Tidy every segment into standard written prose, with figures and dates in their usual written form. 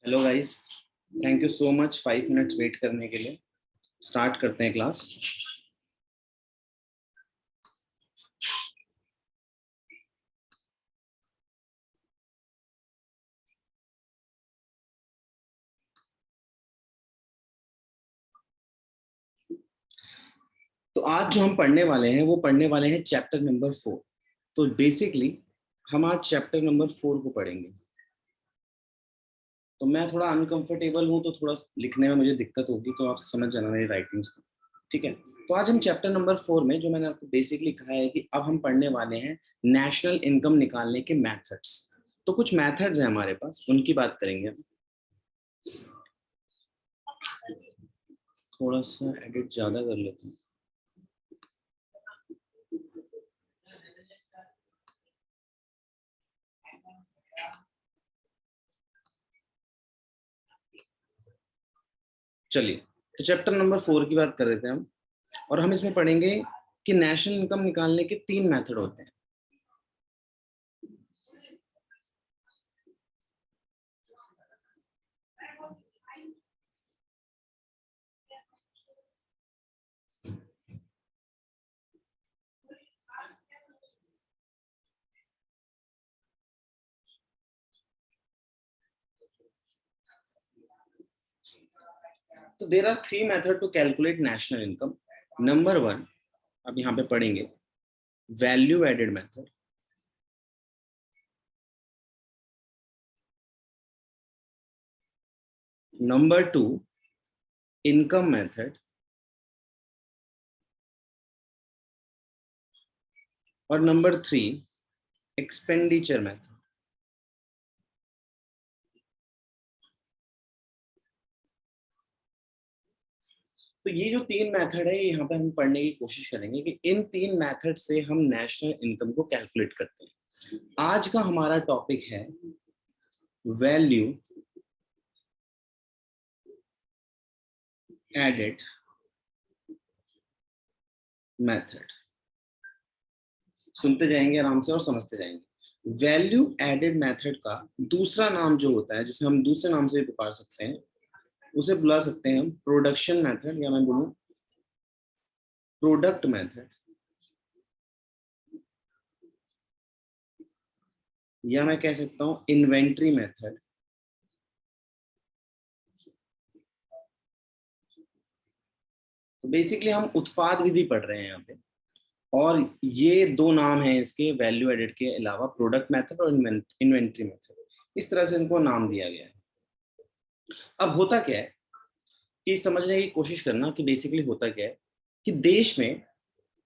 Hello guys, thank you so much 5 minutes wait करने के लिए। स्टार्ट करते हैं क्लास। तो आज जो हम पढ़ने वाले हैं वो पढ़ने वाले हैं चैप्टर नंबर 4। तो बेसिकली हम आज चैप्टर नंबर 4 को पढ़ेंगे। तो मैं थोड़ा अनकंफर्टेबल हूँ, तो थोड़ा लिखने में मुझे दिक्कत होगी, तो आप समझ जाना मेरी राइटिंग्स को। ठीक है। तो आज हम चैप्टर नंबर 4 में जो मैंने आपको बेसिकली कहा है कि अब हम पढ़ने वाले हैं नेशनल इनकम निकालने के मैथड्स। तो कुछ मैथड्स हैं हमारे पास, उनकी बात करेंगे हम। थोड़ा सा एडिट ज्यादा कर लेते हैं। चलिए, तो चैप्टर नंबर 4 की बात कर रहे थे हम, और हम इसमें पढ़ेंगे कि नेशनल इनकम निकालने के 3 मेथड होते हैं। तो there are 3 method to calculate national income. Number 1 अब यहाँ पे पढ़ेंगे value added method. Number 2 income method. और नंबर 3 एक्सपेंडिचर मेथड। तो ये जो 3 मेथड है, यहाँ पे हम पढ़ने की कोशिश करेंगे कि इन 3 मेथड से हम नेशनल इनकम को कैलकुलेट करते हैं। आज का हमारा टॉपिक है वैल्यू एडेड मेथड। सुनते जाएंगे आराम से और समझते जाएंगे। वैल्यू एडेड मेथड का दूसरा नाम जो होता है, जिसे हम दूसरे नाम से भी पुकार सकते हैं, उसे बुला सकते हैं हम प्रोडक्शन मेथड, या मैं बोलूं प्रोडक्ट मेथड, या मैं कह सकता हूं इन्वेंट्री मेथड। तो बेसिकली हम उत्पाद विधि पढ़ रहे हैं यहाँ पे, और ये 2 नाम हैं इसके वैल्यू एडेड के अलावा, प्रोडक्ट मेथड और इन्वेंट्री मेथड। इस तरह से इनको नाम दिया गया है। अब होता क्या है कि समझने की कोशिश करना कि बेसिकली होता क्या है कि देश में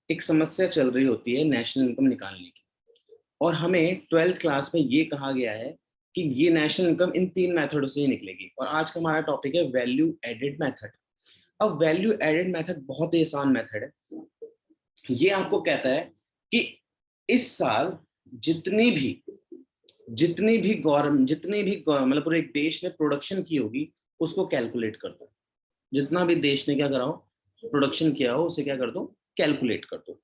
एक समस्या चल रही होती है नेशनल इनकम निकालने की, और हमें 12th क्लास में ये कहा गया है कि ये नेशनल इनकम इन 3 मेथडों से ही निकलेगी। और आज का हमारा टॉपिक है वैल्यू एडेड मेथड। अब वैल्यू एडेड मेथड बहुत ही आसान मेथड है। ये आपको कहता है कि इस साल जितनी भी मतलब पूरे एक देश ने प्रोडक्शन की होगी, उसको कैलकुलेट कर दो। जितना भी देश ने क्या करा हो, प्रोडक्शन किया हो, उसे क्या कर दो, कैलकुलेट कर दो।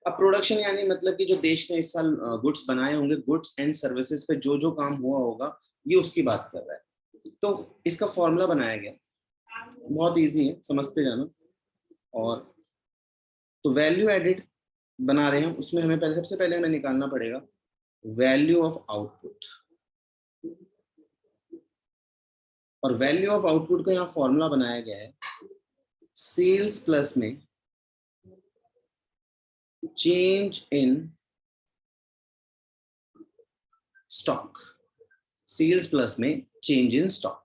अब प्रोडक्शन यानी मतलब कि जो देश ने इस साल गुड्स बनाए होंगे, गुड्स एंड सर्विसेज पे जो जो काम हुआ होगा, ये उसकी बात कर रहा है। तो इसका फॉर्मूला बनाया गया, बहुत इजी है, समझते जाना। और तो वैल्यू एडेड बना रहे हैं, उसमें हमें पहले सबसे पहले हमें निकालना पड़ेगा वैल्यू ऑफ आउटपुट। और वैल्यू ऑफ आउटपुट का यहाँ फॉर्मूला बनाया गया है सेल्स प्लस में change in stock. Sales plus में चेंज इन स्टॉक।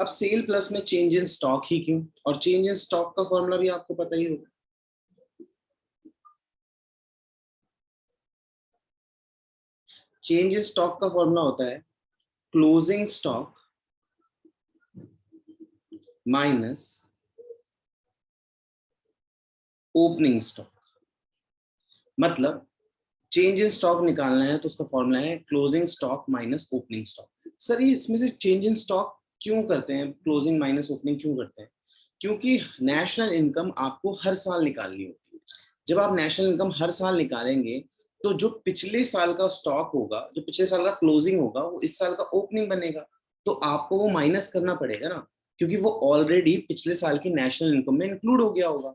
अब सेल प्लस में चेंज इन स्टॉक ही क्यों, और चेंज इन स्टॉक का फॉर्मूला भी आपको पता ही होगा। चेंज इन स्टॉक का फॉर्मूला होता है closing stock minus opening stock. मतलब चेंज इन स्टॉक निकालना है तो उसका फॉर्मूला है closing stock minus opening stock. Sir ये इसमें से चेंज इन स्टॉक क्यों करते हैं, क्लोजिंग माइनस ओपनिंग क्यों करते हैं? क्योंकि नेशनल इनकम आपको हर साल निकालनी होती है। जब आप नेशनल इनकम हर साल निकालेंगे, तो जो पिछले साल का स्टॉक होगा, जो पिछले साल का क्लोजिंग होगा, वो इस साल का ओपनिंग बनेगा। तो आपको वो माइनस करना पड़ेगा ना, क्योंकि वो ऑलरेडी पिछले साल की नेशनल इनकम में इंक्लूड हो गया होगा।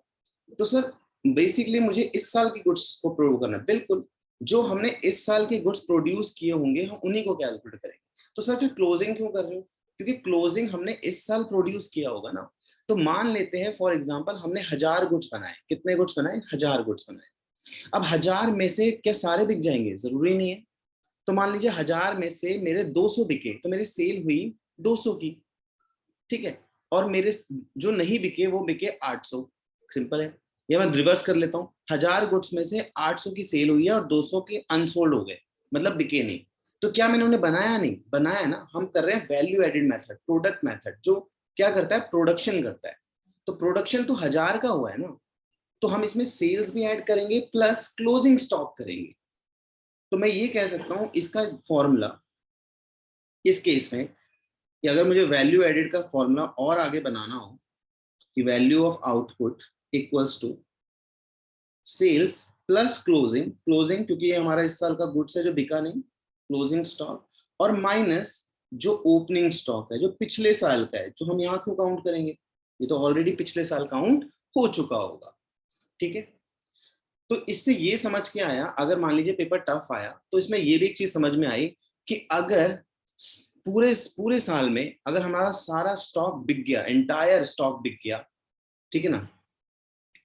तो सर बेसिकली मुझे इस साल की गुड्स को प्रूव करना है, बिल्कुल जो हमने इस साल के गुड्स प्रोड्यूस किए होंगे हम उन्हीं को कैलकुलेट करेंगे। तो सर फिर क्लोजिंग क्यों कर रहे हो, क्योंकि क्लोजिंग हमने इस साल प्रोड्यूस किया होगा ना। तो मान लेते हैं फॉर एग्जांपल हमने 1000 गुड्स बनाए, कितने गुड्स बनाए, 1000 गुड्स बनाए। अब 1000 में से क्या सारे बिक जाएंगे, जरूरी नहीं है। तो मान लीजिए 1000 में से मेरे 200 बिके, तो मेरी सेल हुई 200 की, ठीक है। और मेरे जो नहीं बिके वो बिके 800, सिंपल है। या मैं रिवर्स कर लेता हूँ, 1000 गुड्स में से 800 की सेल हुई है और 200 के अनसोल्ड हो गए, मतलब बिके नहीं। तो क्या मैंने उन्हें बनाया, नहीं बनाया ना, हम कर रहे हैं value added method, product method, जो क्या करता है, प्रोडक्शन करता है। तो प्रोडक्शन तो 1000 का हुआ है ना, तो हम इसमें सेल्स भी ऐड करेंगे प्लस क्लोजिंग स्टॉक करेंगे। तो मैं ये कह सकता हूं इसका फॉर्मूला इस केस में, कि अगर मुझे वैल्यू एडेड का फॉर्मूला और आगे बनाना हो, कि value of output equals to sales plus closing, closing क्योंकि ये हमारा इस साल का गुड्स है जो बिका नहीं, क्लोजिंग स्टॉक, और माइनस जो ओपनिंग स्टॉक है जो पिछले साल का है, जो हम यहाँ क्यों काउंट करेंगे, ये तो ऑलरेडी पिछले साल काउंट हो चुका होगा, ठीक है। तो इससे ये समझ के आया, अगर मान लीजिए पेपर टफ आया तो इसमें ये भी एक चीज समझ में आई कि अगर पूरे पूरे साल में अगर हमारा सारा स्टॉक बिक गया, एंटायर स्टॉक बिक गया, ठीक है ना,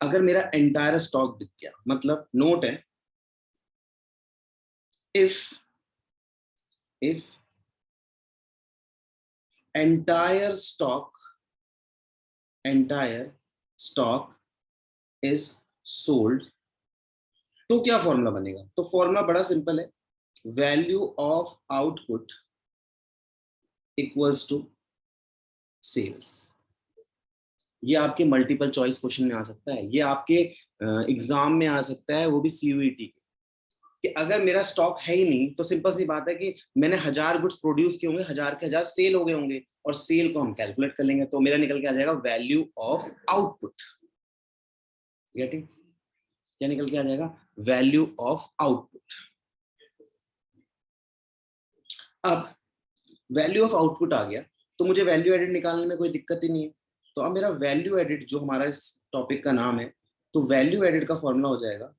अगर मेरा एंटायर स्टॉक बिक गया, मतलब नोट है, if entire stock is sold, तो क्या फॉर्मूला बनेगा, तो फॉर्मूला बड़ा सिंपल है, value of output equals to sales. ये आपके मल्टीपल चॉइस क्वेश्चन में आ सकता है, ये आपके एग्जाम में आ सकता है, वो भी सीयूईटी के, कि अगर मेरा स्टॉक है ही नहीं तो सिंपल सी बात है कि मैंने 1000 गुड्स प्रोड्यूस किए होंगे, 1000 के 1000 सेल हो गए होंगे, और सेल को हम कैलकुलेट कर लेंगे, तो मेरा निकल के आ जाएगा वैल्यू ऑफ आउटपुट। गेटिंग, क्या निकल के आ जाएगा, वैल्यू ऑफ आउटपुट। अब वैल्यू ऑफ आउटपुट आ गया तो मुझे वैल्यू एडेड निकालने में कोई दिक्कत ही नहीं है। तो अब मेरा वैल्यू एडेड जो हमारा इस टॉपिक का नाम है, तो वैल्यू एडेड का फॉर्मूला हो जाएगा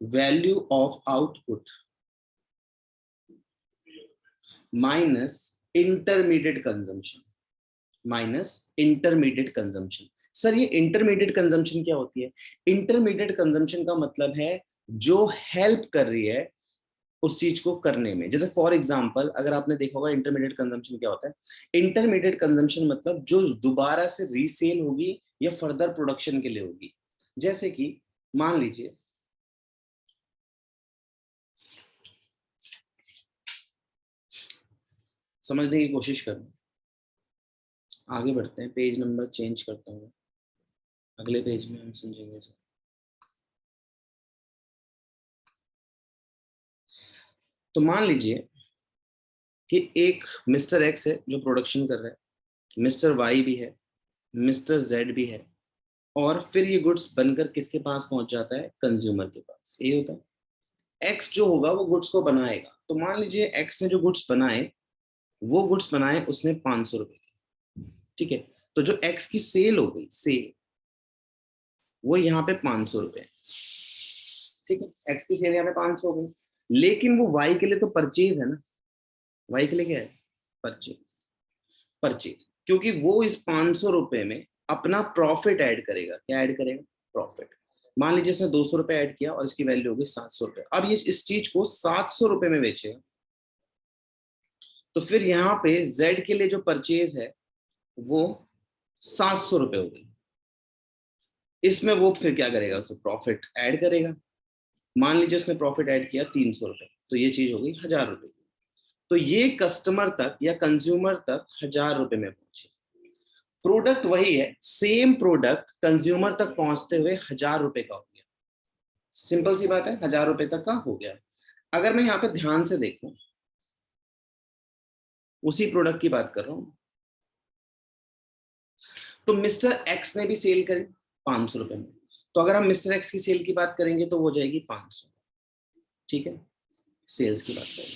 value of output minus intermediate consumption, minus intermediate consumption. Sir ये इंटरमीडिएट कंजम्पशन क्या होती है, इंटरमीडिएट कंजम्पशन का मतलब है जो हेल्प कर रही है उस चीज को करने में। जैसे फॉर एग्जांपल अगर आपने देखा होगा इंटरमीडिएट कंजम्पशन क्या होता है, इंटरमीडिएट कंजम्पशन मतलब जो दोबारा से रीसेल होगी या फर्दर प्रोडक्शन के लिए होगी। जैसे कि मान लीजिए समझने की कोशिश करो, आगे बढ़ते हैं, पेज नंबर चेंज करता हूँ, अगले पेज में हम समझेंगे सर। तो मान लीजिए कि एक मिस्टर एक्स है जो प्रोडक्शन कर रहा है, मिस्टर वाई भी है, मिस्टर जेड भी है, और फिर ये गुड्स बनकर किसके पास पहुंच जाता है, कंज्यूमर के पास। ये होता है एक्स जो होगा वो गुड्स को बनाएगा। तो मान लीजिए एक्स ने जो गुड्स बनाए, वो गुड्स बनाए उसने 500 रुपए के, ठीक है। तो जो एक्स की सेल हो गई, सेल वो यहाँ पे 500 रुपए, ठीक है, एक्स की सेल यहाँ पे 500 हो गई, लेकिन वो वाई के लिए तो परचेज है ना, वाई के लिए क्या है, परचेज, परचेज, क्योंकि वो इस 500 रुपए में अपना प्रॉफिट ऐड करेगा। क्या ऐड करेगा, प्रॉफिट। मान लीजिए इसने 200 रुपए ऐड किया और इसकी वैल्यू हो गई 700 रुपए। अब ये इस चीज को 700 रुपए में बेचेगा, तो फिर यहाँ पे जेड के लिए जो परचेज है वो 700 रुपए हो गई। इसमें वो फिर क्या करेगा, उसे प्रॉफिट ऐड करेगा। मान लीजिए उसने प्रॉफिट ऐड किया 300 रुपए, तो ये चीज हो गई 1000 रुपए। तो ये कस्टमर तक या कंज्यूमर तक 1000 रुपए में पहुंचे। प्रोडक्ट वही है, सेम प्रोडक्ट कंज्यूमर तक पहुंचते हुए 1000 रुपए का हो गया। सिंपल सी बात है, 1000 रुपए तक का हो गया। अगर मैं यहाँ पे ध्यान से देखूं, उसी प्रोडक्ट की बात कर रहा हूं, तो मिस्टर एक्स ने भी सेल करी 500 रुपए में। तो अगर हम मिस्टर एक्स की सेल की बात करेंगे तो वो जाएगी 500, ठीक है, सेल्स की बात करेंगे।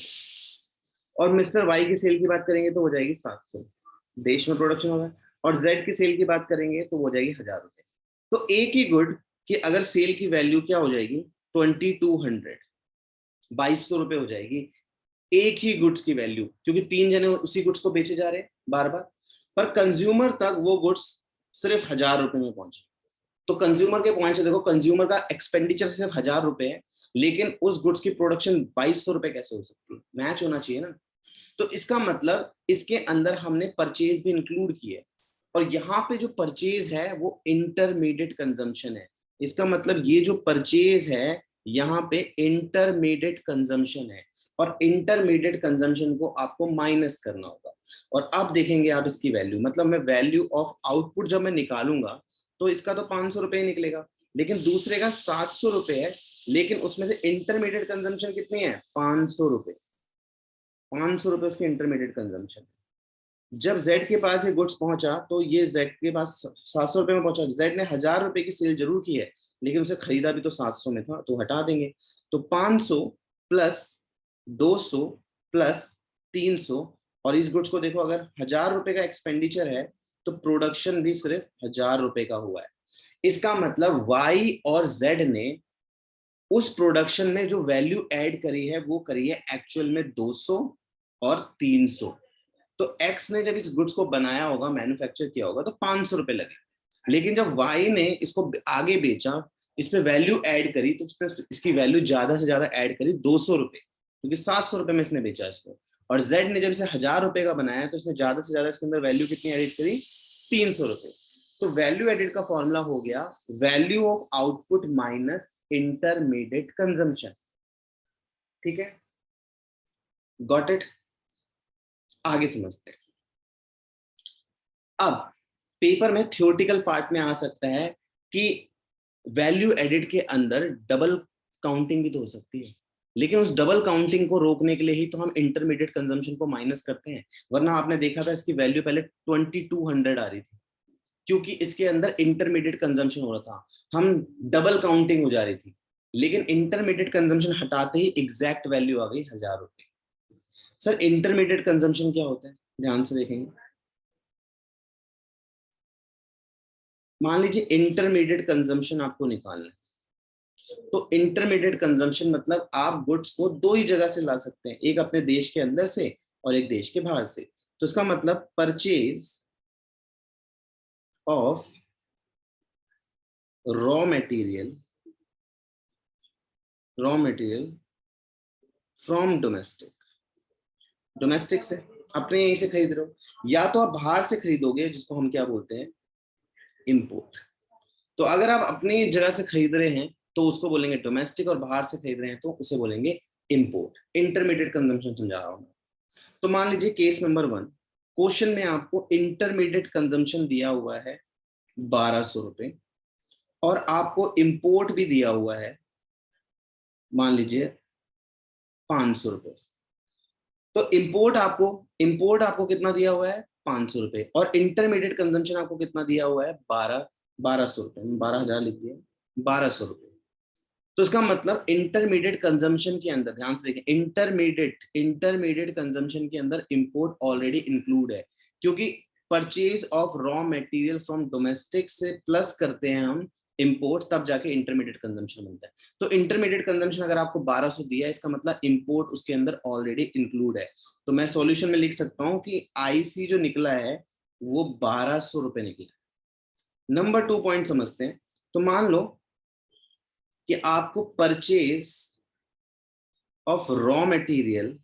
और मिस्टर वाई की सेल की बात करेंगे तो हो जाएगी 700, देश में प्रोडक्शन होगा। और जेड की सेल की बात करेंगे तो हो जाएगी 1000 रुपए। तो एक ही गुड की अगर सेल की वैल्यू क्या हो जाएगी 2200, 2200 रुपए हो जाएगी एक ही गुड्स की वैल्यू, क्योंकि 3 जने उसी गुड्स को बेचे जा रहे हैं बार बार, पर कंज्यूमर तक वो गुड्स सिर्फ 1000 रुपए में पहुंचे। तो कंज्यूमर के पॉइंट से देखो, कंज्यूमर का एक्सपेंडिचर सिर्फ 1000 रुपए है, लेकिन उस गुड्स की प्रोडक्शन 2200 रुपए कैसे हो सकती है? मैच होना चाहिए ना। तो इसका मतलब इसके अंदर हमने परचेज भी इंक्लूड की है, और यहाँ पे जो परचेज है वो इंटरमीडिएट कंजम्पशन है। इसका मतलब ये जो परचेज है यहाँ पे इंटरमीडिएट कंजम्पशन है, और इंटरमीडिएट कंजम्पशन को आपको माइनस करना होगा। और अब देखेंगे आप इसकी वैल्यू, मतलब मैं वैल्यू ऑफ आउटपुट जब मैं निकालूंगा तो इसका तो 500 रुपए ही निकलेगा, लेकिन दूसरे का 700 रुपए है, लेकिन उसमें से इंटरमीडिएट कंजम्पशन कितनी है 500 रुपए। 500 रुपए उसकी इंटरमीडिएट कंजम्पशन। जब जेड के पास ये गुड्स पहुंचा तो ये जेड के पास 700 रुपए में पहुंचा। जेड ने 1000 रुपए की सेल जरूर की है, लेकिन उसे खरीदा भी तो 700 में था, तो हटा देंगे। तो 500 प्लस 200 प्लस 300, और इस गुड्स को देखो, अगर 1000 रुपए का एक्सपेंडिचर है तो प्रोडक्शन भी सिर्फ 1000 रुपए का हुआ है। इसका मतलब वाई और जेड ने उस प्रोडक्शन में जो वैल्यू ऐड करी है वो करी है एक्चुअल में 200 और 300। तो एक्स ने जब इस गुड्स को बनाया होगा, मैन्युफैक्चर किया होगा, तो 500 रुपए लगे, लेकिन जब वाई ने इसको आगे बेचा, इस पे वैल्यू ऐड करी, तो इसकी वैल्यू ज्यादा से ज्यादा ऐड करी 200 रुपए, क्योंकि 700 रुपए में इसने बेचा इसको। और जेड ने जब इसे 1000 रुपए का बनाया तो इसने ज्यादा से ज्यादा इसके अंदर वैल्यू कितनी एडिट करी 300 रुपए। तो वैल्यू एडिट का फॉर्मूला हो गया value of output minus intermediate consumption. ठीक है, गॉट इट। आगे समझते हैं। अब पेपर में थ्योरेटिकल पार्ट में आ सकता है कि वैल्यू एडिट के अंदर डबल काउंटिंग भी तो हो सकती है, लेकिन उस डबल काउंटिंग को रोकने के लिए ही तो हम इंटरमीडिएट कंजम्पशन को माइनस करते हैं। वरना आपने देखा था इसकी वैल्यू पहले 2200 आ रही थी, क्योंकि इसके अंदर इंटरमीडिएट कंजम्पशन हो रहा था, हम डबल काउंटिंग हो जा रही थी। लेकिन इंटरमीडिएट कंजम्पशन हटाते ही एग्जैक्ट वैल्यू आ गई 1000 रुपए। सर इंटरमीडिएट कंजम्पशन क्या होता है, ध्यान से देखेंगे। मान लीजिए इंटरमीडिएट कंजम्पशन आपको निकालना है, तो इंटरमीडिएट कंजम्पशन मतलब आप गुड्स को दो ही जगह से ला सकते हैं, एक अपने देश के अंदर से और एक देश के बाहर से। तो इसका मतलब purchase of raw material from domestic, domestic से अपने यहीं से खरीद रहे हो, या तो आप बाहर से खरीदोगे जिसको हम क्या बोलते हैं इंपोर्ट। तो अगर आप अपनी जगह से खरीद रहे हैं तो उसको बोलेंगे डोमेस्टिक, और बाहर से खरीद रहे हैं तो उसे बोलेंगे इंपोर्ट। इंटरमीडिएट कंजम्पशन समझा रहा हूं। तो मान लीजिए केस नंबर 1, क्वेश्चन में आपको इंटरमीडिएट कंजम्पशन दिया हुआ है 1200 रुपए, और आपको इंपोर्ट भी दिया हुआ है मान लीजिए 500 रुपए। तो इंपोर्ट आपको कितना दिया हुआ है 500 रुपए, और इंटरमीडिएट कंजम्पशन आपको कितना दिया हुआ है 1200 रुपए, 12,000 लिख दिया, 1200 रुपए। तो इसका मतलब इंटरमीडिएट कंजम्पशन के अंदर, ध्यान से देखें, इंटरमीडिएट कंजम्पशन के अंदर इंपोर्ट ऑलरेडी इंक्लूड है, क्योंकि purchase of raw material from domestic से प्लस करते हैं हम इंपोर्ट, तब जाके इंटरमीडिएट कंजम्पशन बनता है। तो इंटरमीडिएट कंजम्पशन अगर आपको 1200 दिया है, इसका मतलब इंपोर्ट उसके अंदर ऑलरेडी इंक्लूड है। तो मैं सॉल्यूशन में लिख सकता हूं कि आईसी जो निकला है वो 1200 रुपए निकला। नंबर 2 पॉइंट समझते हैं। तो मान लो कि आपको purchase of raw material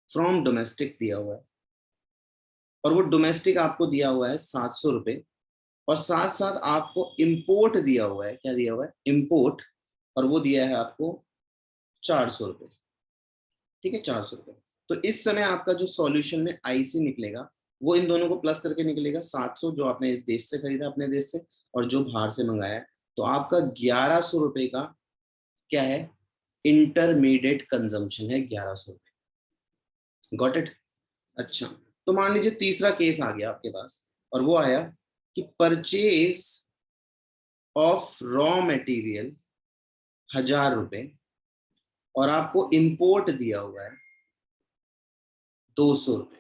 from domestic दिया हुआ है, और वो डोमेस्टिक आपको दिया हुआ है 700 रुपए, और साथ साथ आपको इंपोर्ट दिया हुआ है, क्या दिया हुआ है इंपोर्ट, और वो दिया है आपको 400 रुपए। ठीक है, 400 रुपए। तो इस समय आपका जो सॉल्यूशन में आईसी निकलेगा वो इन दोनों को प्लस करके निकलेगा 700 जो आपने इस देश से खरीदा अपने देश से, और जो बाहर से मंगाया है। तो आपका 1100 रुपए का क्या है इंटरमीडिएट कंजम्पशन है, 1100 रुपए। Got it. अच्छा, तो मान लीजिए तीसरा केस आ गया आपके पास, और वो आया कि परचेज ऑफ रॉ मटेरियल 1000 रुपए, और आपको इंपोर्ट दिया हुआ है 200 रुपए,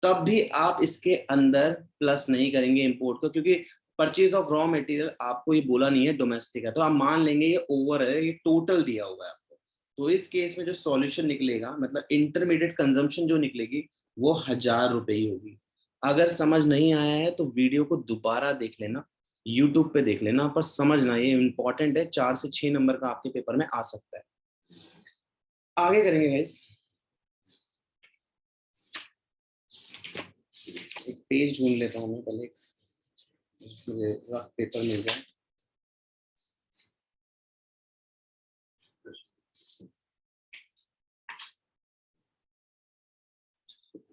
तब भी आप इसके अंदर प्लस नहीं करेंगे इंपोर्ट को, क्योंकि परचेज ऑफ रॉ मटेरियल आपको ये बोला नहीं है डोमेस्टिक है, तो आप मान लेंगे ये ओवर है, ये टोटल दिया हुआ है आपको। तो इस केस में जो सॉल्यूशन निकलेगा, मतलब इंटरमीडिएट कंजम्पशन जो निकलेगी वो 1000 रुपए ही होगी। अगर समझ नहीं आया है तो वीडियो को दोबारा देख लेना, यूट्यूब पे देख लेना, पर समझना ये इंपॉर्टेंट है, 4 से 6 नंबर का आपके पेपर में आ सकता है। आगे करेंगे गाइस, एक पेज ढूंढ लेता हूँ मैं पहले, मुझे रफ पेपर मिल जाए।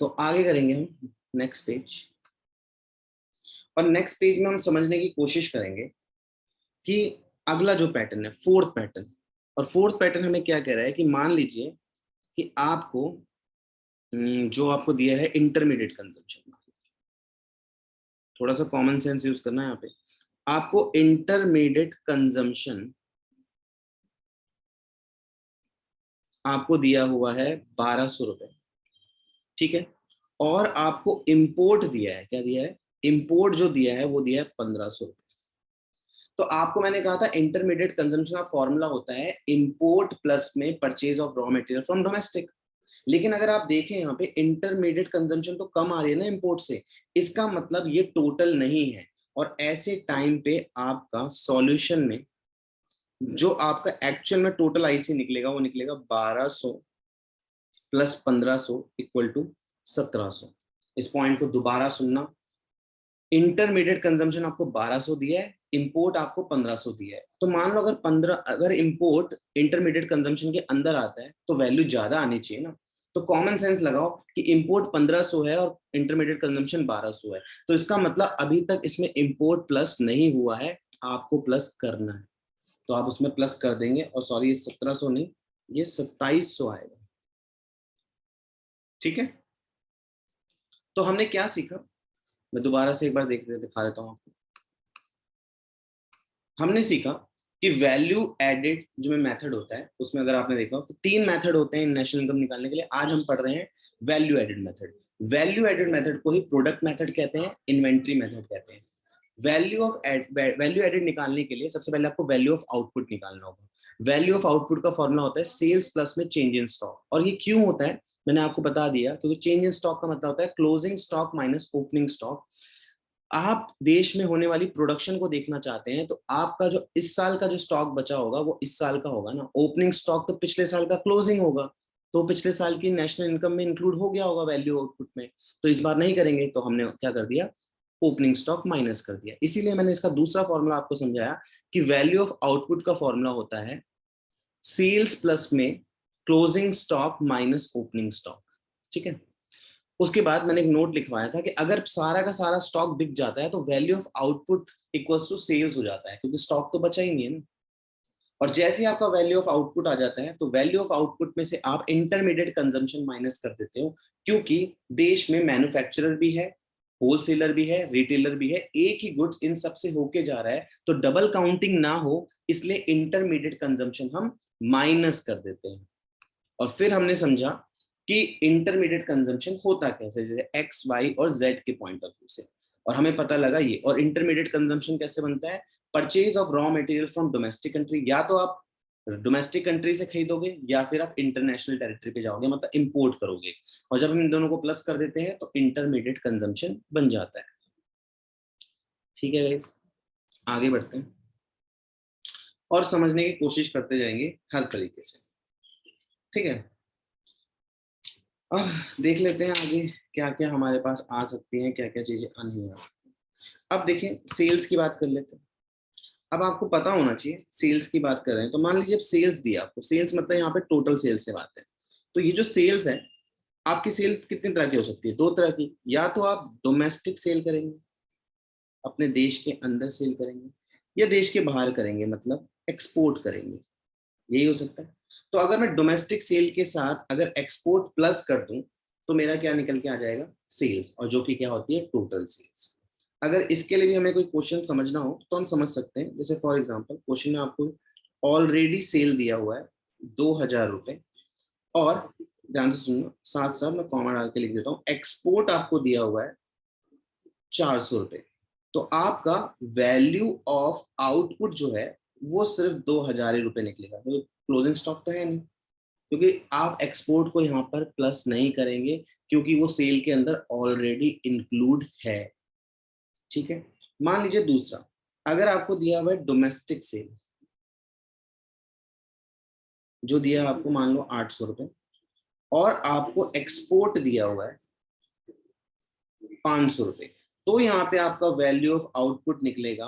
तो आगे करेंगे हम नेक्स्ट पेज, और नेक्स्ट पेज में हम समझने की कोशिश करेंगे कि अगला जो पैटर्न है फोर्थ पैटर्न, और फोर्थ पैटर्न हमें क्या कह रहा है कि मान लीजिए कि आपको जो आपको दिया है इंटरमीडिएट कंजम्पशन, थोड़ा सा कॉमन सेंस यूज करना है यहाँ पे, आपको इंटरमीडिएट कंजम्पशन आपको दिया हुआ है 1200 रुपए, ठीक है, और आपको इंपोर्ट दिया है, क्या दिया है, इंपोर्ट जो दिया है वो दिया है 1500 रुपए। तो आपको मैंने कहा था इंटरमीडिएट कंजम्पशन का फॉर्मूला होता है इंपोर्ट प्लस में purchase of raw material from domestic, लेकिन अगर आप देखें यहाँ पे इंटरमीडिएट कंजम्पशन तो कम आ रही है ना इंपोर्ट से, इसका मतलब ये टोटल नहीं है, और ऐसे टाइम पे आपका सॉल्यूशन में जो आपका एक्चुअल में टोटल आईसी निकलेगा वो निकलेगा 1200 प्लस 1500 इक्वल टू 1700। इस पॉइंट को दोबारा सुनना, इंटरमीडिएट कंजम्पशन आपको 1200 दिया है, इंपोर्ट आपको 1500 दिया है, तो मान लो अगर इंपोर्ट इंटरमीडिएट कंजम्पशन के अंदर आता है तो वैल्यू ज्यादा आनी चाहिए ना। तो कॉमन सेंस लगाओ कि इंपोर्ट 1500 है और इंटरमीडिएट कंजम्पशन 1200 है, तो इसका मतलब अभी तक इसमें इंपोर्ट प्लस नहीं हुआ है, आपको प्लस करना है, तो आप उसमें प्लस कर देंगे, और सॉरी ये 1700 नहीं, ये 2700 आएगा, ठीक है। तो हमने क्या सीखा, मैं दोबारा से एक बार दिखा देता हूँ आपको। हमने सीखा कि वैल्यू एडेड जो में मेथड होता है उसमें अगर आपने देखा तो 3 मेथड होते हैं नेशनल इनकम निकालने के लिए, आज हम पढ़ रहे हैं value added method. Value added method को ही प्रोडक्ट मेथड कहते हैं, इन्वेंट्री मेथड कहते हैं। वैल्यू एडेड निकालने के लिए सबसे पहले आपको वैल्यू ऑफ आउटपुट निकालना होगा। वैल्यू ऑफ आउटपुट का फॉर्मूला होता है सेल्स प्लस में चेंज इन स्टॉक, और ये क्यों होता है मैंने आपको बता दिया, क्योंकि चेंज इन स्टॉक का मतलब होता है closing stock minus opening stock. आप देश में होने वाली प्रोडक्शन को देखना चाहते हैं तो आपका जो इस साल का जो स्टॉक बचा होगा वो इस साल का होगा ना, ओपनिंग स्टॉक तो पिछले साल का क्लोजिंग होगा, तो पिछले साल की नेशनल इनकम में इंक्लूड हो गया होगा वैल्यू आउटपुट में, तो इस बार नहीं करेंगे, तो हमने क्या कर दिया, ओपनिंग स्टॉक माइनस कर दिया। इसीलिए मैंने इसका दूसरा फॉर्मूला आपको समझाया कि वैल्यू ऑफ आउटपुट का फॉर्मूला होता है सेल्स प्लस में closing stock minus opening stock, ठीक है। उसके बाद मैंने एक नोट लिखवाया था कि अगर सारा का सारा स्टॉक बिक जाता है तो value of output equals to sales हो जाता है, क्योंकि स्टॉक तो बचा ही नहीं है ना। और जैसे ही आपका वैल्यू ऑफ आउटपुट आ जाता है तो वैल्यू ऑफ आउटपुट में से आप इंटरमीडिएट कंजम्पशन माइनस कर देते हो, क्योंकि देश में मैन्युफैक्चरर भी है, होलसेलर भी है, रिटेलर भी है, एक ही गुड्स इन सब से होके जा रहा है, तो डबल काउंटिंग ना हो इसलिए इंटरमीडिएट कंजम्पशन हम माइनस कर देते हैं। और फिर हमने समझा कि इंटरमीडिएट कंजम्पशन होता कैसे, जैसे एक्स वाई और जेड के पॉइंट ऑफ व्यू से, और हमें पता लगा ये। और इंटरमीडिएट कंजम्पशन कैसे बनता है, purchase of raw material from domestic country, या तो आप डोमेस्टिक कंट्री से खरीदोगे या फिर आप इंटरनेशनल टेरिटरी पे जाओगे, मतलब इंपोर्ट करोगे, और जब हम इन दोनों को प्लस कर देते हैं तो इंटरमीडिएट कंजम्पशन बन जाता है, ठीक है गाइस। आगे बढ़ते हैं और समझने की कोशिश करते जाएंगे हर तरीके से, ठीक है। अब देख लेते हैं आगे क्या क्या हमारे पास आ सकती हैं, क्या क्या चीजें नहीं आ सकती। अब देखिए सेल्स की बात कर लेते हैं। अब आपको पता होना चाहिए सेल्स की बात कर रहे हैं तो मान लीजिए सेल्स दिया आपको, सेल्स मतलब यहाँ पे टोटल सेल्स से बात है, तो ये जो सेल्स है आपकी सेल कितनी तरह की हो सकती है, 2 तरह की, या तो आप डोमेस्टिक सेल करेंगे, अपने देश के अंदर सेल करेंगे, या देश के बाहर करेंगे, मतलब एक्सपोर्ट करेंगे, यही हो सकता है। तो अगर मैं डोमेस्टिक सेल के साथ अगर एक्सपोर्ट प्लस कर दूं तो मेरा क्या निकल के आ जाएगा, सेल्स, और जो कि क्या होती है, टोटल सेल्स। अगर इसके लिए भी हमें कोई क्वेश्चन समझना हो तो हम समझ सकते हैं, जैसे फॉर एग्जांपल क्वेश्चन में आपको ऑलरेडी सेल दिया हुआ है 2000 रुपए, और ध्यान से सुनना, साथ साथ मैं कॉमा डाल के लिख देता हूँ। एक्सपोर्ट आपको दिया हुआ है 400 रुपए, तो आपका वैल्यू ऑफ आउटपुट जो है वो सिर्फ 2000 रुपए निकलेगा, तो क्लोजिंग स्टॉक तो है नहीं, क्योंकि आप एक्सपोर्ट को यहाँ पर प्लस नहीं करेंगे क्योंकि वो सेल के अंदर ऑलरेडी इंक्लूड है। ठीक है, मान लीजिए दूसरा, अगर आपको दिया हुआ है डोमेस्टिक सेल, जो दिया है आपको मान लो 800 रुपए, और आपको एक्सपोर्ट दिया हुआ है 500 रुपए, तो यहाँ पे आपका वैल्यू ऑफ आउटपुट निकलेगा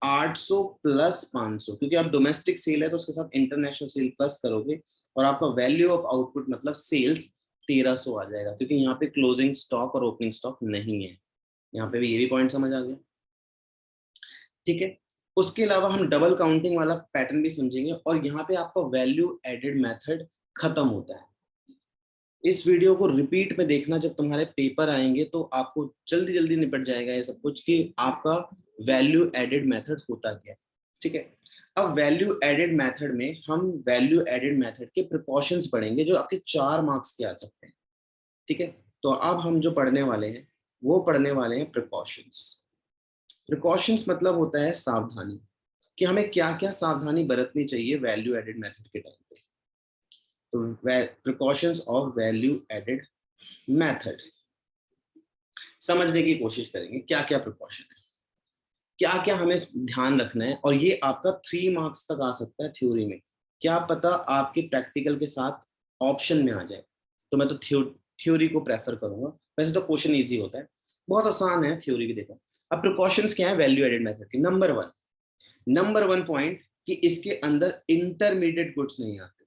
800 प्लस 500, क्योंकि आप डोमेस्टिक सेल है तो उसके साथ इंटरनेशनल सेल प्लस करोगे, और आपका वैल्यू ऑफ आउटपुट मतलब सेल्स 1300 आ जाएगा, क्योंकि यहाँ पे क्लोजिंग स्टॉक और ओपनिंग स्टॉक नहीं है। यहाँ पे भी ये भी पॉइंट समझ आ गया। ठीक है, उसके अलावा हम डबल काउंटिंग वाला पैटर्न भी समझेंगे, और यहाँ पे आपका वैल्यू एडेड मेथड खत्म होता है। इस वीडियो को रिपीट में देखना, जब तुम्हारे पेपर आएंगे तो आपको जल्दी जल्दी निपट जाएगा ये सब कुछ कि आपका वैल्यू एडेड मेथड होता क्या है। ठीक है, अब वैल्यू एडेड मेथड में हम वैल्यू एडेड मेथड के प्रिकॉशंस पढ़ेंगे जो आपके 4 मार्क्स के आ सकते हैं। ठीक है, तो अब हम जो पढ़ने वाले हैं वो पढ़ने वाले हैं प्रिकॉशंस। प्रिकॉशंस मतलब होता है सावधानी, कि हमें क्या क्या सावधानी बरतनी चाहिए वैल्यू एडेड मेथड के टाइम पे। तो precautions of value added method समझने की कोशिश करेंगे, क्या क्या प्रिकॉशन है, क्या क्या हमें ध्यान रखना है, और ये आपका 3 मार्क्स तक आ सकता है थ्योरी में। क्या पता आपके प्रैक्टिकल के साथ ऑप्शन में आ जाए, तो मैं तो थ्योरी को प्रेफर करूंगा। वैसे तो क्वेश्चन इजी होता है, बहुत आसान है थ्योरी भी। देखो अब प्रिकॉशंस क्या है वैल्यू एडेड मेथड के। नंबर वन पॉइंट कि इसके अंदर इंटरमीडिएट गुड्स नहीं आते।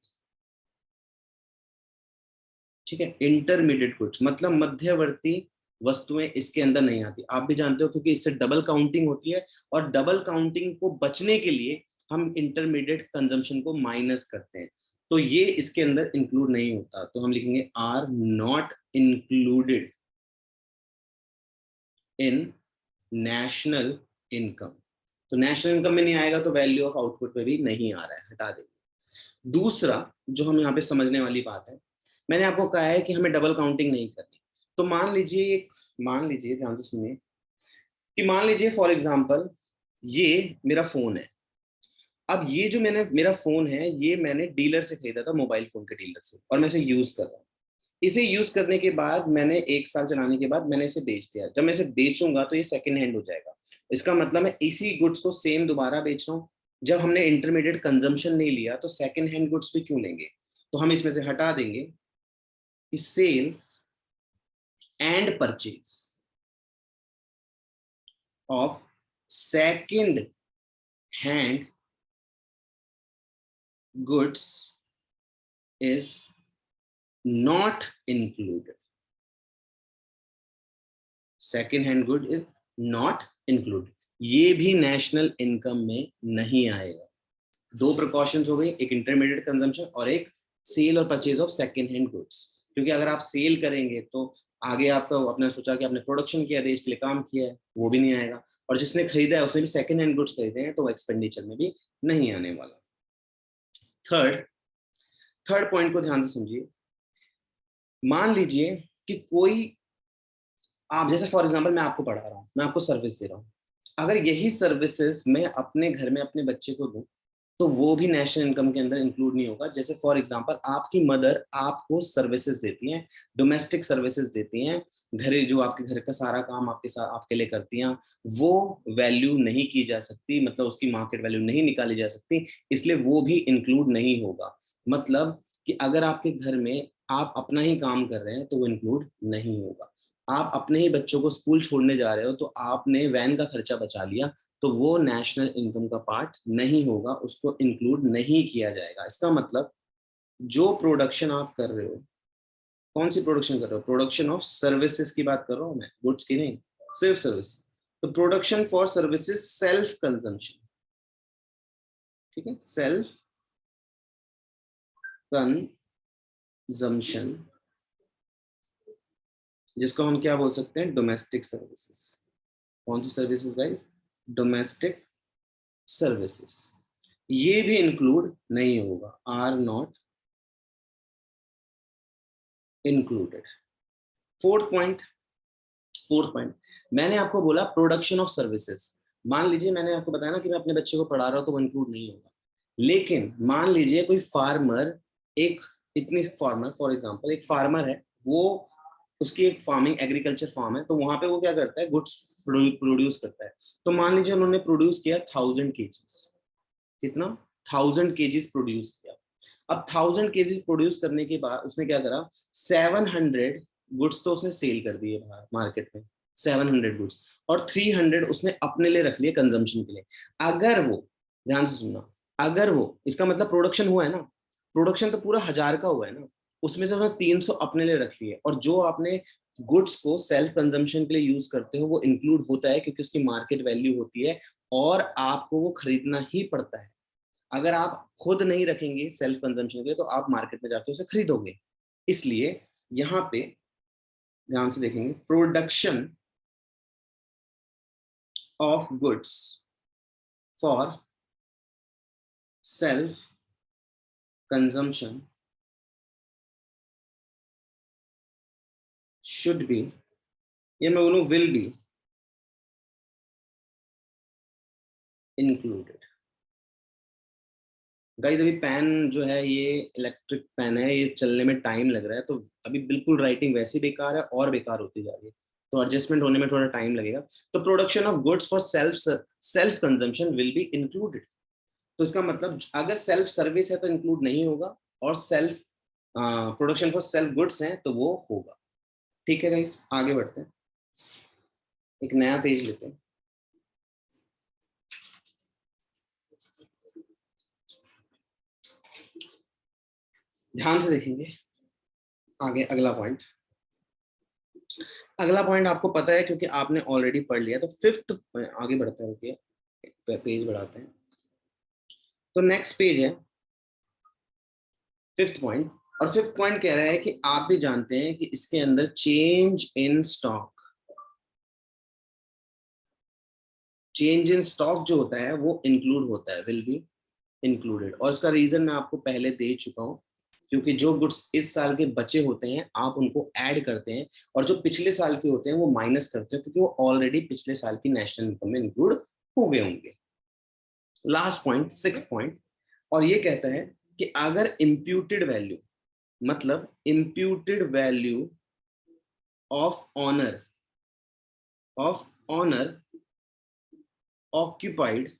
ठीक है, इंटरमीडिएट गुड्स मतलब मध्यवर्ती वस्तुएं इसके अंदर नहीं आती। आप भी जानते हो क्योंकि इससे डबल काउंटिंग होती है, और डबल काउंटिंग को बचने के लिए हम इंटरमीडिएट कंजम्पशन को माइनस करते हैं, तो ये इसके अंदर इंक्लूड नहीं होता। तो हम लिखेंगे are not included in national income. तो नेशनल इनकम में नहीं आएगा तो वैल्यू ऑफ आउटपुट पे भी नहीं आ रहा है, हटा देंगे। दूसरा जो हम यहाँ पे समझने वाली बात है, मैंने आपको कहा है कि हमें डबल काउंटिंग नहीं करनी। तो मान लीजिए ध्यान से सुनिए, कि मान लीजिए फॉर एग्जांपल ये मेरा फोन है। अब ये जो मेरा फोन है ये मैंने डीलर से खरीदा था, मोबाइल फोन के डीलर से, और मैं इसे यूज कर रहा हूँ। इसे यूज करने के बाद मैंने 1 साल चलाने के बाद मैंने इसे बेच दिया। जब मैं इसे बेचूंगा तो ये सेकेंड हैंड हो जाएगा। इसका मतलब मैं इसी गुड्स को सेम दोबारा बेच रहा हूँ। जब हमने इंटरमीडिएट कंजम्पशन नहीं लिया तो सेकेंड हैंड गुड्स भी क्यों लेंगे। तो हम इसमें से हटा देंगे कि sales and purchase of second hand goods is not included. Second hand good is not included, ये भी नेशनल इनकम में नहीं आएगा। 2 प्रिकॉशंस हो गई, एक इंटरमीडिएट कंजम्पशन और एक सेल और purchase of second hand goods. क्योंकि अगर आप सेल करेंगे तो आगे आपका आपने सोचा कि आपने प्रोडक्शन किया, देश के लिए काम किया है, वो भी नहीं आएगा। और जिसने खरीदा है उसने भी सेकेंड हैंड गुड्स खरीदे हैं, तो वो एक्सपेंडिचर में भी नहीं आने वाला। थर्ड पॉइंट को ध्यान से समझिए। मान लीजिए कि कोई, आप जैसे फॉर एग्जांपल मैं आपको पढ़ा रहा हूँ, मैं आपको सर्विस दे रहा हूँ, अगर यही सर्विसेज मैं अपने घर में अपने बच्चे को दूं तो वो भी नेशनल इनकम के अंदर इंक्लूड नहीं होगा। जैसे फॉर एग्जांपल आपकी मदर आपको सर्विसेज देती हैं, डोमेस्टिक सर्विसेज देती हैं, घर जो आपके घर का सारा काम आपके साथ आपके लिए करती हैं, वो वैल्यू नहीं की जा सकती, मतलब उसकी मार्केट वैल्यू नहीं निकाली जा सकती, इसलिए वो भी इंक्लूड नहीं होगा। मतलब कि अगर आपके घर में आप अपना ही काम कर रहे हैं तो वो इंक्लूड नहीं होगा। आप अपने ही बच्चों को स्कूल छोड़ने जा रहे हो तो आपने वैन का खर्चा बचा लिया, तो वो नेशनल इनकम का पार्ट नहीं होगा, उसको इंक्लूड नहीं किया जाएगा। इसका मतलब जो प्रोडक्शन आप कर रहे हो, कौन सी प्रोडक्शन कर रहे हो, प्रोडक्शन ऑफ सर्विसेज की बात कर रहा हूं मैं, गुड्स की नहीं, सिर्फ सर्विस। तो production for services self consumption, ठीक है, सेल्फ कंजम्पशन, जिसको हम क्या बोल सकते हैं, डोमेस्टिक सर्विसेज। कौन सी सर्विसेज गाइस, डोमेस्टिक सर्विसेज, ये भी इंक्लूड नहीं होगा, are not included. Fourth point मैंने आपको बोला प्रोडक्शन ऑफ सर्विसेज। मान लीजिए मैंने आपको बताया ना कि मैं अपने बच्चे को पढ़ा रहा हूं तो वो इंक्लूड नहीं होगा, लेकिन मान लीजिए कोई फार्मर, एक इतनी फार्मर, फॉर एग्जांपल एक फार्मर है, वो उसकी एक फार्मिंग एग्रीकल्चर फार्म है, तो वहां पे वो क्या करता है, गुड्स प्रोड्यूस करता है। तो मान लीजिए उन्होंने प्रोड्यूस किया 1000 केजीज, कितना, 1000 केजीज प्रोड्यूस किया। अब 1000 केजीज प्रोड्यूस करने के बाद उसने क्या करा, 700 गुड्स तो उसने सेल कर दिए बाहर मार्केट में, 700 गुड्स, और 300 उसने अपने लिए रख लिए कंजम्पशन के लिए। अगर वो, ध्यान से सुनना, अगर वो, इसका मतलब प्रोडक्शन हुआ है ना, प्रोडक्शन तो पूरा 1000 का हुआ है ना, उसमें से उसने 300 अपने लिए रख लिए, और जो आपने गुड्स को सेल्फ कंजम्पशन के लिए यूज करते हो वो इंक्लूड होता है क्योंकि उसकी मार्केट वैल्यू होती है और आपको वो खरीदना ही पड़ता है। अगर आप खुद नहीं रखेंगे सेल्फ कंजम्पशन के लिए तो आप मार्केट में जाके उसे खरीदोगे। इसलिए यहां पे ध्यान से देखेंगे, production of goods for self consumption should be, ये मैं बोलूं विल बी इंक्लूडेड। गाइस अभी पेन जो है ये इलेक्ट्रिक पेन है, ये चलने में टाइम लग रहा है, तो अभी बिल्कुल राइटिंग वैसी बेकार है और बेकार होती जा रही है, तो एडजस्टमेंट होने में थोड़ा टाइम लगेगा। तो production of goods for self consumption will be included. तो इसका मतलब अगर सेल्फ सर्विस है तो इंक्लूड नहीं होगा, और self production for self goods है तो वो होगा। ठीक है गाइस, आगे बढ़ते हैं, एक नया पेज लेते हैं। ध्यान से देखेंगे आगे अगला पॉइंट। अगला पॉइंट आपको पता है क्योंकि आपने ऑलरेडी पढ़ लिया। तो फिफ्थ, आगे बढ़ते हैं, रुकिए पेज बढ़ाते हैं। तो नेक्स्ट पेज है फिफ्थ पॉइंट, और फिफ्थ पॉइंट कह रहा है कि आप भी जानते हैं कि इसके अंदर change in stock, change in stock जो होता है वो इंक्लूड होता है, विल बी इंक्लूडेड। और इसका रीजन मैं आपको पहले दे चुका हूं, क्योंकि जो गुड्स इस साल के बचे होते हैं आप उनको ऐड करते हैं, और जो पिछले साल के होते हैं वो माइनस करते हैं, क्योंकि वो ऑलरेडी पिछले साल की नेशनल इनकम में इंक्लूड हो गए होंगे। लास्ट पॉइंट, सिक्स पॉइंट, और ये कहता है कि अगर इम्प्यूटेड वैल्यू, मतलब imputed value of owner occupied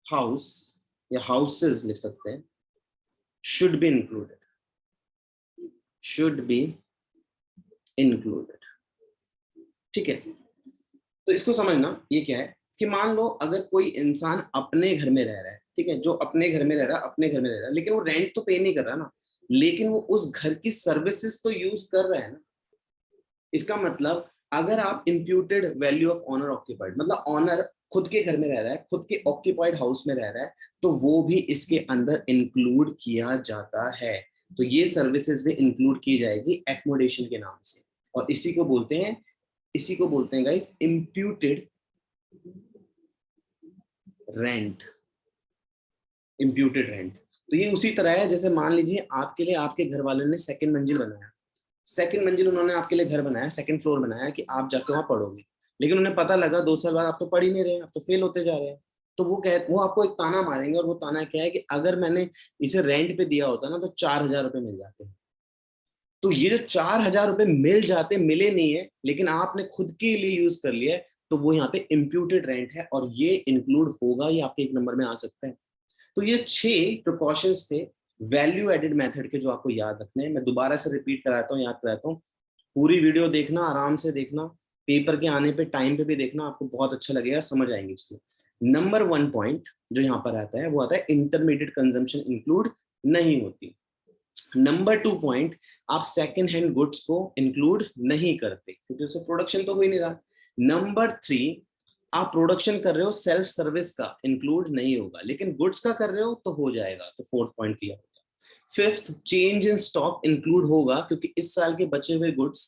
house, या हाउसेस लिख सकते हैं, should be included, should be included. ठीक है, तो इसको समझना ये क्या है कि मान लो अगर कोई इंसान अपने घर में रह रहा है, ठीक है, जो अपने घर में रह रहा है, अपने घर में रह रहा है, लेकिन वो रेंट तो पे नहीं कर रहा ना, लेकिन वो उस घर की सर्विसेज तो यूज कर रहा है ना। इसका मतलब अगर आप imputed value of owner occupied, मतलब ऑनर खुद के घर में रह रहा है, खुद के ऑक्यूपाइड हाउस में रह रहा है, तो वो भी इसके अंदर इंक्लूड किया जाता है। तो ये सर्विसेज भी इंक्लूड की जाएगी एकोमोडेशन के नाम से, और इसी को बोलते हैं guys imputed rent, imputed rent. तो ये उसी तरह है जैसे मान लीजिए आपके लिए आपके घर वालों ने सेकंड मंजिल बनाया, सेकंड मंजिल उन्होंने आपके लिए घर बनाया, सेकंड फ्लोर बनाया कि आप जाके वहां पढ़ोगे, लेकिन उन्हें पता लगा 2 साल बाद आप तो पढ़ ही नहीं रहे, आप तो फेल होते जा रहे हैं। तो वो आपको एक ताना मारेंगे, और वो ताना क्या है कि अगर मैंने इसे रेंट पे दिया होता ना तो 4000 रुपए मिल जाते हैं। तो ये जो 4000 रुपए मिल जाते, मिले नहीं है, लेकिन आपने खुद के लिए यूज कर लिया है, तो वो यहाँ पे इम्प्यूटेड रेंट है, और ये इंक्लूड होगा, ये आपके 1 नंबर में आ सकता है। तो ये 6 precautions the value added method के, जो आपको याद रखने हैं। मैं दोबारा से रिपीट कराता हूँ, याद कराता हूँ, पूरी वीडियो देखना, आराम से देखना, पेपर के आने पे टाइम पे भी देखना, आपको बहुत अच्छा लगेगा, समझ आएंगे इसमें। नंबर 1 पॉइंट जो यहाँ पर आता है वो आता है इंटरमीडिएट कंजम्पशन इंक्लूड नहीं होती। नंबर 2 पॉइंट, आप सेकेंड हैंड गुड्स को इंक्लूड नहीं करते क्योंकि उसमें प्रोडक्शन तो हो ही नहीं रहा। नंबर 3, आप प्रोडक्शन कर रहे हो, सेल्फ सर्विस का इंक्लूड नहीं होगा, लेकिन गुड्स का कर रहे हो तो हो जाएगा। तो 4th पॉइंट क्लियर हो गया। 5th, change in stock include होगा क्योंकि इस साल के बचे हुए गुड्स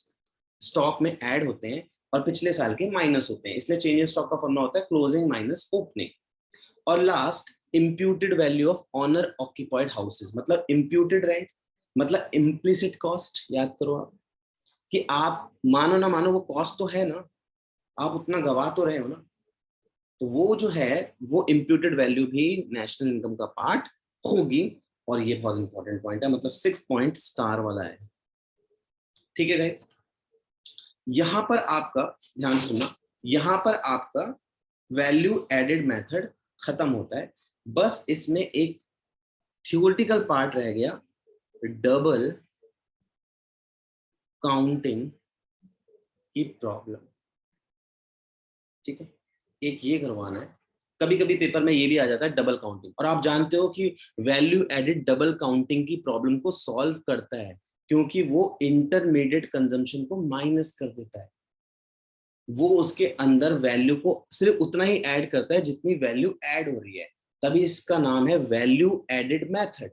स्टॉक में ऐड होते हैं और पिछले साल के माइनस होते हैं, इसलिए चेंज इन स्टॉक का फॉर्मूला होता है क्लोजिंग माइनस ओपनिंग। और last, imputed value of owner occupied houses, मतलब इम्प्यूटेड रेंट, मतलब इम्प्लिसिट कॉस्ट याद करो आप, कि आप मानो ना मानो वो कॉस्ट तो है ना, आप उतना गवा तो रहे हो ना, तो वो जो है वो इम्प्यूटेड वैल्यू भी नेशनल इनकम का पार्ट होगी। और ये बहुत इंपॉर्टेंट पॉइंट है, मतलब 6 पॉइंट स्टार वाला है। ठीक है गाइस, यहां पर आपका ध्यान सुनना, यहां पर आपका वैल्यू एडेड मेथड खत्म होता है। बस इसमें एक थ्योरेटिकल पार्ट रह गया, डबल काउंटिंग की प्रॉब्लम। ठीक है, एक ये करवाना है। कभी कभी पेपर में ये भी आ जाता है डबल काउंटिंग, और आप जानते हो कि वैल्यू एडेड डबल काउंटिंग की प्रॉब्लम को सॉल्व करता है, क्योंकि वो इंटरमीडिएट कंजम्पशन को माइनस कर देता है। वो उसके अंदर वैल्यू को सिर्फ उतना ही ऐड करता है जितनी वैल्यू ऐड हो रही है, तभी इसका नाम है वैल्यू एडेड मेथड।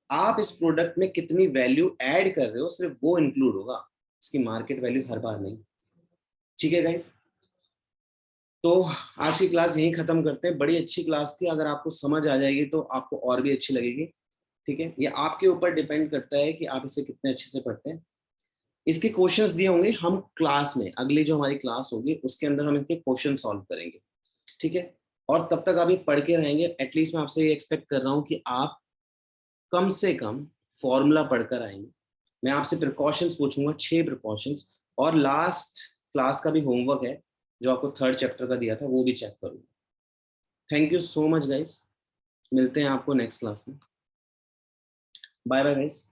आप इस प्रोडक्ट में कितनी वैल्यू ऐड कर रहे हो सिर्फ वो इंक्लूड होगा, इसकी मार्केट वैल्यू हर बार नहीं। ठीक है गाइस, तो आज की क्लास यहीं खत्म करते हैं। बड़ी अच्छी क्लास थी, अगर आपको समझ आ जाएगी तो आपको और भी अच्छी लगेगी। ठीक है, ये आपके ऊपर डिपेंड करता है कि आप इसे कितने अच्छे से पढ़ते हैं। इसके क्वेश्चंस दिए होंगे, हम क्लास में अगली जो हमारी क्लास होगी उसके अंदर हम इनके क्वेश्चन सॉल्व करेंगे। ठीक है, और तब तक आप ये पढ़ के रहेंगे। एटलीस्ट मैं आपसे ये एक्सपेक्ट कर रहा हूँ कि आप कम से कम फॉर्मूला पढ़कर आएंगे। मैं आपसे प्रिकॉशंस पूछूंगा, 6 प्रिकॉशंस, और लास्ट क्लास का भी होमवर्क है जो आपको 3rd चैप्टर का दिया था, वो भी चेक करूंगा। Thank you so much guys, मिलते हैं आपको नेक्स्ट क्लास में। Bye bye guys.